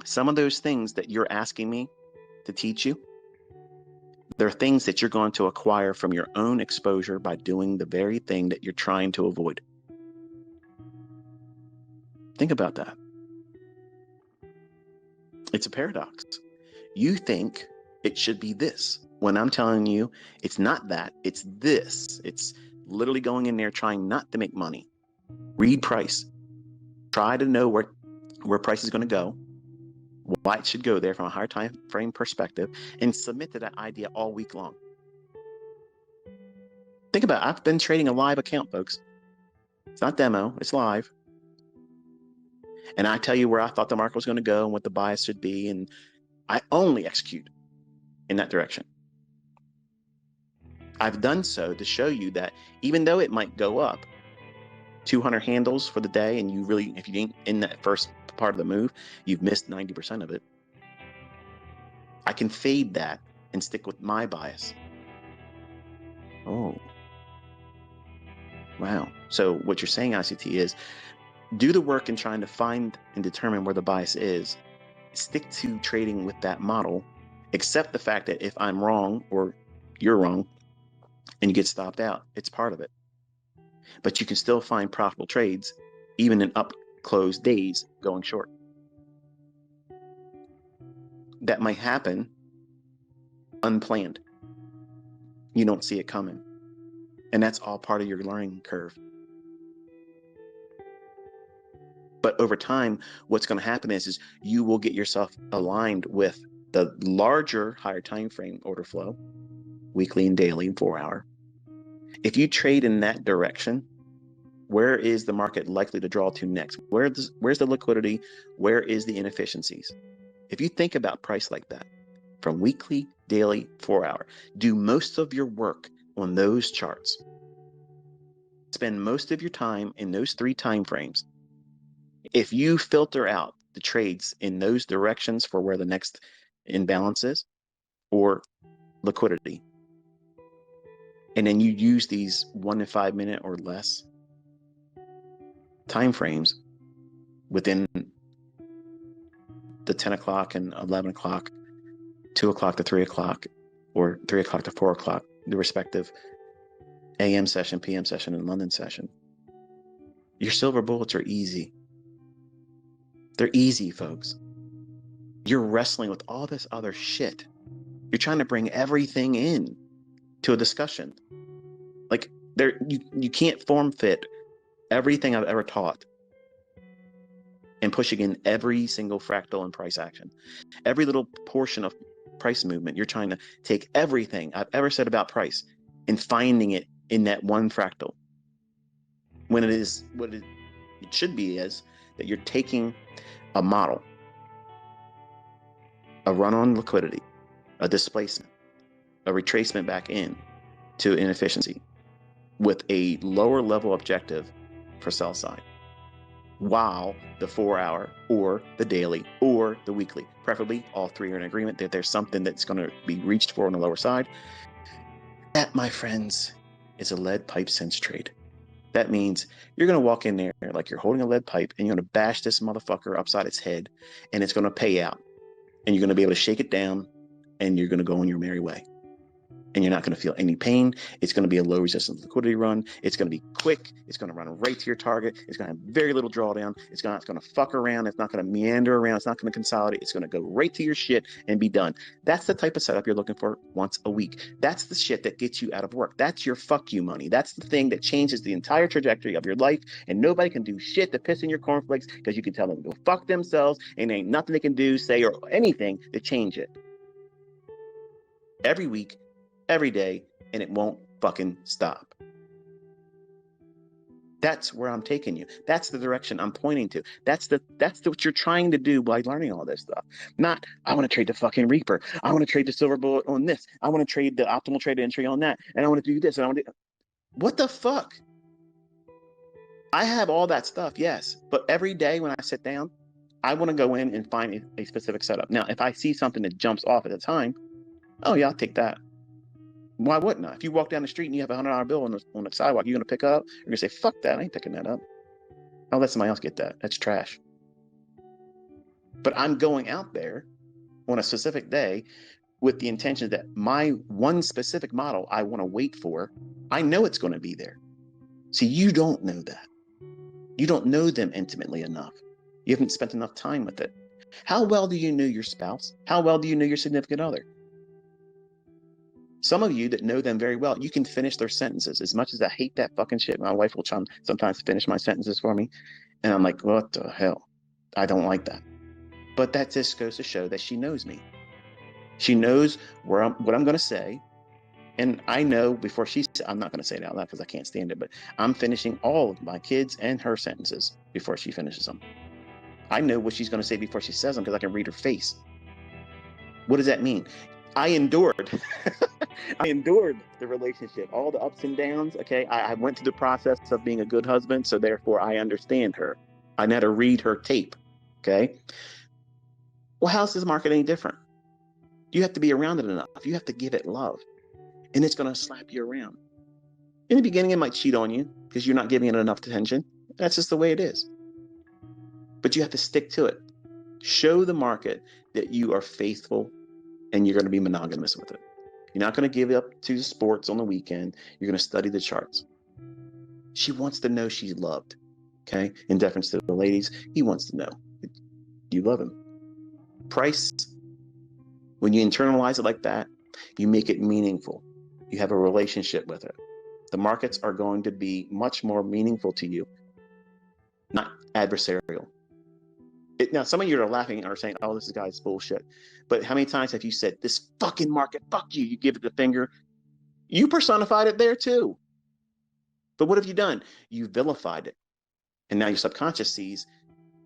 Some of those things that you're asking me to teach you, they're things that you're going to acquire from your own exposure by doing the very thing that you're trying to avoid. Think about that. It's a paradox. You think it should be this, when I'm telling you it's not that, it's this. It's literally going in there trying not to make money. Read price. Try to know where price is going to go, why it should go there from a higher time frame perspective, and submit to that idea all week long. Think about it. I've been trading a live account, folks. It's not demo, it's live. And I tell you where I thought the market was going to go and what the bias should be, and I only execute in that direction. I've done so to show you that even though it might go up 200 handles for the day, and you really, if you ain't in that first part of the move, you've missed 90% of it. I can fade that and stick with my bias. Oh, wow. So what you're saying, ICT, is do the work in trying to find and determine where the bias is. Stick to trading with that model. Accept the fact that if I'm wrong or you're wrong and you get stopped out, it's part of it. But you can still find profitable trades even in up closed days going short. That might happen unplanned. You don't see it coming. And that's all part of your learning curve. But over time, what's going to happen is you will get yourself aligned with the larger, higher time frame order flow, weekly and daily and 4 hour. If you trade in that direction, where is the market likely to draw to next? Where's the liquidity? Where is the inefficiencies? If you think about price like that, from weekly, daily, 4 hour, do most of your work on those charts. Spend most of your time in those 3 time frames. If you filter out the trades in those directions for where the next imbalance is or liquidity, and then you use these 1 to 5 minute or less time frames within the 10 o'clock and 11 o'clock, 2 o'clock to 3 o'clock, or 3 o'clock to 4 o'clock, the respective AM session, PM session, and London session, your silver bullets are easy. They're easy, folks. You're wrestling with all this other shit. You're trying to bring everything in to a discussion. Like you can't form fit everything I've ever taught and pushing in every single fractal and price action. Every little portion of price movement, you're trying to take everything I've ever said about price and finding it in that one fractal. When it is what it should be is that you're taking a model, a run on liquidity, a displacement, a retracement back in to inefficiency with a lower level objective for sell side, while the 4 hour or the daily or the weekly, preferably all 3 are in agreement that there's something that's going to be reached for on the lower side. That, my friends, is a lead pipe sense trade. That means you're going to walk in there like you're holding a lead pipe and you're going to bash this motherfucker upside its head and it's going to pay out. And you're going to be able to shake it down and you're going to go on your merry way. And you're not going to feel any pain. It's going to be a low resistance liquidity run. It's going to be quick. It's going to run right to your target. It's going to have very little drawdown. It's not going to fuck around. It's not going to meander around. It's not going to consolidate. It's going to go right to your shit and be done. That's the type of setup you're looking for once a week. That's the shit that gets you out of work. That's your fuck you money. That's the thing that changes the entire trajectory of your life. And nobody can do shit to piss in your cornflakes because you can tell them to go fuck themselves and there ain't nothing they can do, say, or anything to change it. Every week, every day, and it won't fucking stop. That's where I'm taking you. That's the direction I'm pointing to. That's what you're trying to do by learning all this stuff. Not, I want to trade the fucking Reaper. I want to trade the silver bullet on this. I want to trade the optimal trade entry on that. And I want to do this. And I want to. What the fuck? I have all that stuff, yes. But every day when I sit down, I want to go in and find a specific setup. Now, if I see something that jumps off at the time, oh yeah, I'll take that. Why wouldn't I? If you walk down the street and you have $100 bill on the sidewalk, you're going to pick up? You're going to say, fuck that, I ain't picking that up. I'll let somebody else get that. That's trash. But I'm going out there on a specific day with the intention that my one specific model I want to wait for, I know it's going to be there. See, you don't know that. You don't know them intimately enough. You haven't spent enough time with it. How well do you know your spouse? How well do you know your significant other? Some of you that know them very well, you can finish their sentences. As much as I hate that fucking shit, my wife will sometimes finish my sentences for me. And I'm like, what the hell? I don't like that. But that just goes to show that she knows me. She knows what I'm going to say. And I know before I'm not going to say it out loud because I can't stand it, but I'm finishing all of my kids and her sentences before she finishes them. I know what she's going to say before she says them because I can read her face. What does that mean? I endured. I endured the relationship, all the ups and downs. Okay. I went through the process of being a good husband. So therefore I understand her. I know how to read her tape. Okay. Well, how's this market any different? You have to be around it enough. You have to give it love, and it's going to slap you around. In the beginning, it might cheat on you because you're not giving it enough attention. That's just the way it is. But you have to stick to it. Show the market that you are faithful and you're going to be monogamous with it. You're not going to give up to sports on the weekend. You're going to study the charts. She wants to know she's loved. Okay. In deference to the ladies, he wants to know you love him. Price, when you internalize it like that, you make it meaningful. You have a relationship with it. The markets are going to be much more meaningful to you, not adversarial. Now, some of you are laughing and are saying, oh, this guy's bullshit. But how many times have you said, this fucking market, fuck you, you give it the finger? You personified it there too. But what have you done? You vilified it. And now your subconscious sees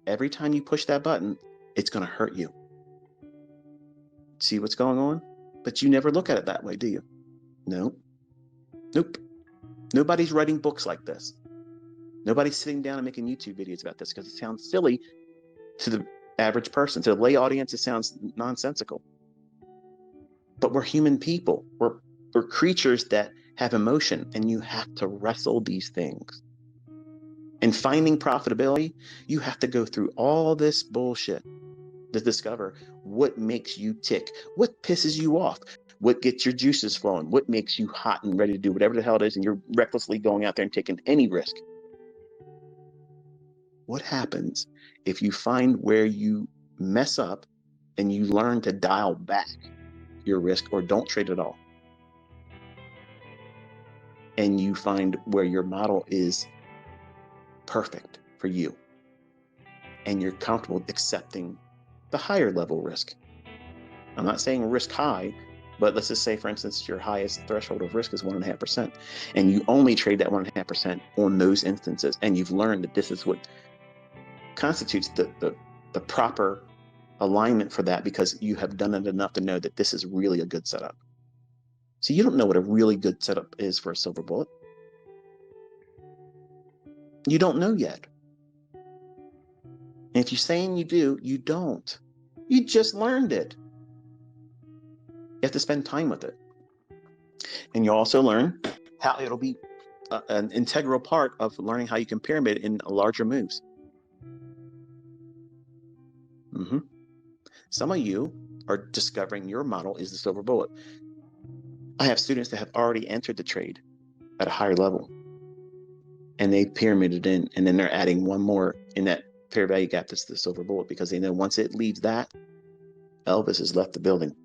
every time you push that button, it's going to hurt you. See what's going on? But you never look at it that way, do you? No. Nope. Nobody's writing books like this. Nobody's sitting down and making YouTube videos about this because it sounds silly to the average person. To the lay audience, it sounds nonsensical. But we're human people. We're creatures that have emotion, and you have to wrestle these things. In finding profitability, you have to go through all this bullshit to discover what makes you tick, what pisses you off, what gets your juices flowing, what makes you hot and ready to do whatever the hell it is, and you're recklessly going out there and taking any risk. What happens if you find where you mess up and you learn to dial back your risk or don't trade at all? And you find where your model is perfect for you and you're comfortable accepting the higher level risk. I'm not saying risk high, but let's just say, for instance, your highest threshold of risk is 1.5%, and you only trade that 1.5% on those instances, and you've learned that this is what constitutes the proper alignment for that because you have done it enough to know that this is really a good setup. So you don't know what a really good setup is for a silver bullet. You don't know yet. And if you're saying you do, you don't. You just learned it. You have to spend time with it. And you also learn how it'll be an integral part of learning how you can pyramid in larger moves. Some of you are discovering your model is the silver bullet. I have students that have already entered the trade at a higher level, and they pyramided in, and then they're adding one more in that fair value gap that's the silver bullet, because they know once it leaves that, Elvis has left the building.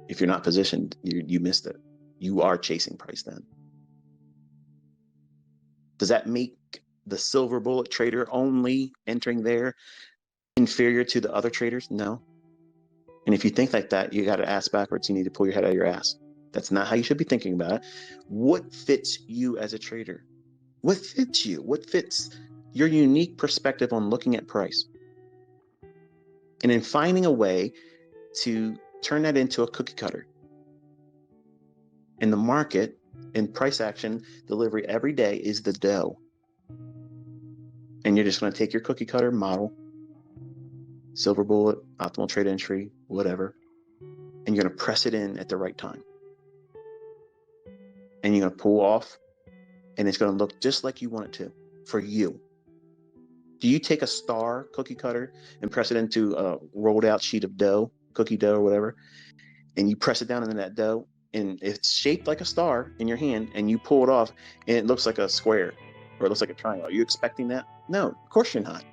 If you're not positioned, you missed it. You are chasing price then. Does that make the silver bullet trader only entering there inferior to the other traders? No. And if you think like that, you got to ask backwards. You need to pull your head out of your ass. That's not how you should be thinking about it. What fits you as a trader? What fits you? What fits your unique perspective on looking at price? And in finding a way to turn that into a cookie cutter. In the market, in price action delivery every day is the dough. And you're just going to take your cookie cutter model, silver bullet, optimal trade entry, whatever, and you're going to press it in at the right time. And you're going to pull off, and it's going to look just like you want it to for you. Do you take a star cookie cutter and press it into a rolled out sheet of dough, cookie dough or whatever, and you press it down into that dough, and it's shaped like a star in your hand, and you pull it off, and it looks like a square or it looks like a triangle? Are you expecting that? No, of course you're not.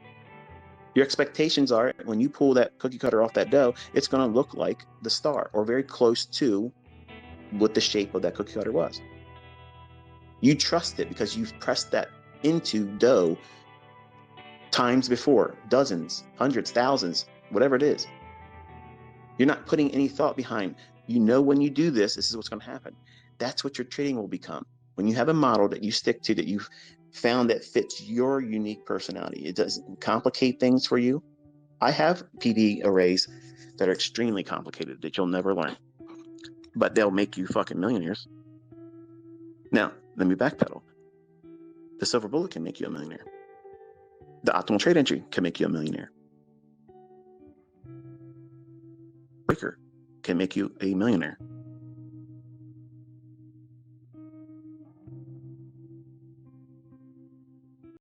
Your expectations are when you pull that cookie cutter off that dough, it's going to look like the star or very close to what the shape of that cookie cutter was. You trust it because you've pressed that into dough times before, dozens, hundreds, thousands, whatever it is. You're not putting any thought behind, you know, when you do this, this is what's going to happen. That's what your trading will become. When you have a model that you stick to, that you've found that fits your unique personality, it doesn't complicate things for you. I have PD arrays that are extremely complicated that you'll never learn, but they'll make you fucking millionaires. Now, let me backpedal. The silver bullet can make you a millionaire. The optimal trade entry can make you a millionaire. Breaker can make you a millionaire.